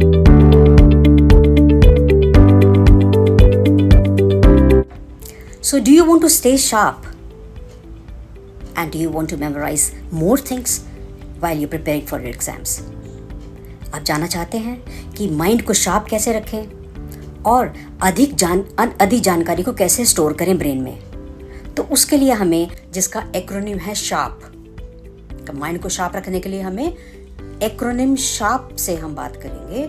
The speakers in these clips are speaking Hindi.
So do you want to stay sharp? And do you want to memorize more things while you're preparing for your exams? आप जानना चाहते हैं कि माइंड को शार्प कैसे रखें और अधिक जानकारी को कैसे स्टोर करें ब्रेन में? तो उसके लिए हमें, जिसका एक्रोनिम है शार्प, माइंड को शार्प रखने के लिए हमें एक्रोनिम शार्प से हम बात करेंगे।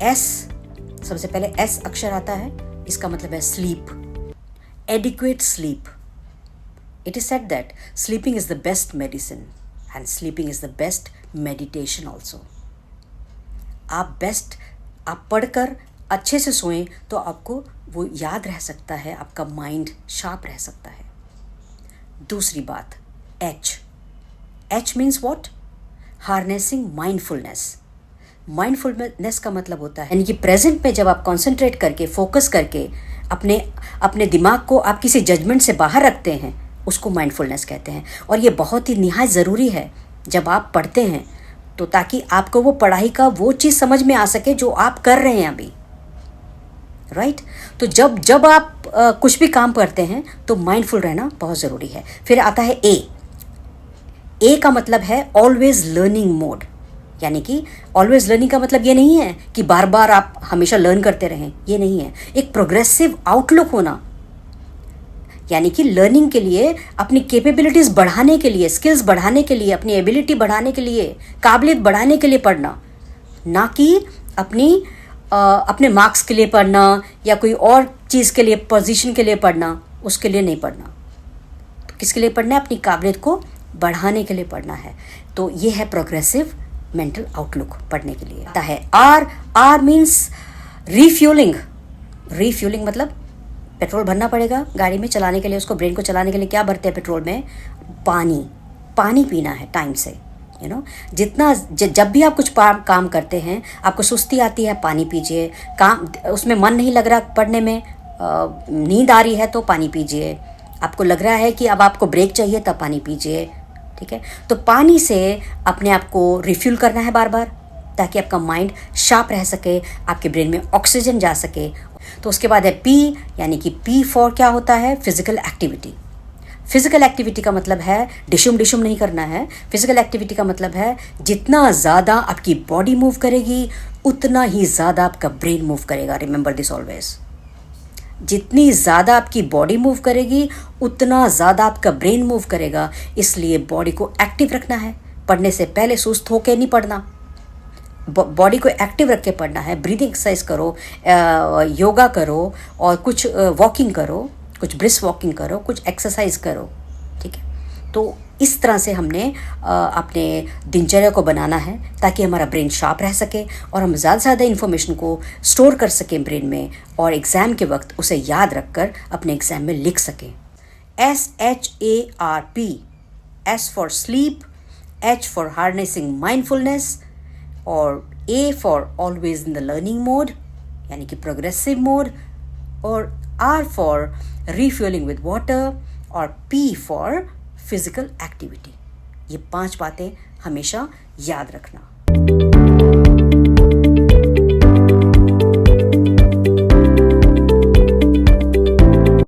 एस, सबसे पहले एस अक्षर आता है, इसका मतलब है sleep, adequate sleep. It is said that sleeping is the best medicine and sleeping is the best meditation also. आप पढ़कर अच्छे से सोएं तो आपको वो याद रह सकता है, आपका माइंड शार्प रह सकता है। दूसरी बात, H means what? Harnessing mindfulness. Mindfulness का मतलब होता है यानी कि प्रेजेंट में जब आप कॉन्सेंट्रेट करके, फोकस करके अपने दिमाग को आप किसी जजमेंट से बाहर रखते हैं, उसको माइंडफुलनेस कहते हैं। और ये बहुत ही निहायत ज़रूरी है जब आप पढ़ते हैं, तो ताकि आपको वो पढ़ाई का वो चीज़ समझ में आ सके जो आप कर रहे हैं अभी, राइट? तो जब आप कुछ भी काम करते हैं तो माइंडफुल रहना बहुत ज़रूरी है। फिर आता है ए का मतलब है ऑलवेज लर्निंग मोड, यानी कि ऑलवेज लर्निंग का मतलब ये नहीं है कि बार बार आप हमेशा लर्न करते रहें, ये नहीं है। एक प्रोग्रेसिव आउटलुक होना, यानी कि लर्निंग के लिए, अपनी कैपेबिलिटीज़ बढ़ाने के लिए, स्किल्स बढ़ाने के लिए, अपनी एबिलिटी बढ़ाने के लिए, काबिलियत बढ़ाने के लिए पढ़ना, ना कि अपने मार्क्स के लिए पढ़ना या कोई और चीज़ के लिए, पोजीशन के लिए पढ़ना, उसके लिए नहीं पढ़ना। तो किसके लिए पढ़ना है? अपनी काबिलियत को बढ़ाने के लिए पढ़ना है। तो ये है प्रोग्रेसिव मेंटल आउटलुक पढ़ने के लिए। आता है आर मीन्स रीफ्यूलिंग मतलब पेट्रोल भरना पड़ेगा गाड़ी में चलाने के लिए, उसको ब्रेन को चलाने के लिए क्या भरते हैं पेट्रोल में? पानी पीना है टाइम से, यू नो। जब भी आप कुछ काम करते हैं, आपको सुस्ती आती है, पानी पीजिए। उसमें मन नहीं लग रहा पढ़ने में, नींद आ रही है तो पानी पीजिए। आपको लग रहा है कि अब आपको ब्रेक चाहिए, तब पानी पीजिए, ठीक है? तो पानी से अपने आप को रिफ्यूल करना है बार बार, ताकि आपका माइंड शार्प रह सके, आपके ब्रेन में ऑक्सीजन जा सके। तो उसके बाद है पी, यानी कि पी फॉर क्या होता है? Physical activity. फिजिकल एक्टिविटी का मतलब है डिशुम नहीं करना है। फिजिकल एक्टिविटी का मतलब है जितना ज़्यादा आपकी बॉडी मूव करेगी, उतना ही ज़्यादा आपका ब्रेन मूव करेगा। Remember this always. जितनी ज़्यादा आपकी बॉडी मूव करेगी, उतना ज़्यादा आपका ब्रेन मूव करेगा। इसलिए बॉडी को एक्टिव रखना है। पढ़ने से पहले सुस्त होकर नहीं पढ़ना, बॉडी को एक्टिव रख के पढ़ना है। ब्रीदिंग एक्सरसाइज करो, योगा करो, और कुछ वॉकिंग करो, कुछ ब्रिस्क वॉकिंग करो, कुछ एक्सरसाइज करो, ठीक है? तो इस तरह से हमने अपने दिनचर्या को बनाना है, ताकि हमारा ब्रेन शार्प रह सके और हम ज़्यादा से ज़्यादा इन्फॉर्मेशन को स्टोर कर सकें ब्रेन में, और एग्ज़ाम के वक्त उसे याद रखकर अपने एग्ज़ाम में लिख सकें। SHARP, S for sleep, H for harnessing mindfulness, और A for always in the learning mode, यानी कि प्रोग्रेसिव मोड, और R for refuelling with water, और P फॉर फिजिकल एक्टिविटी। ये 5 बातें हमेशा याद रखना।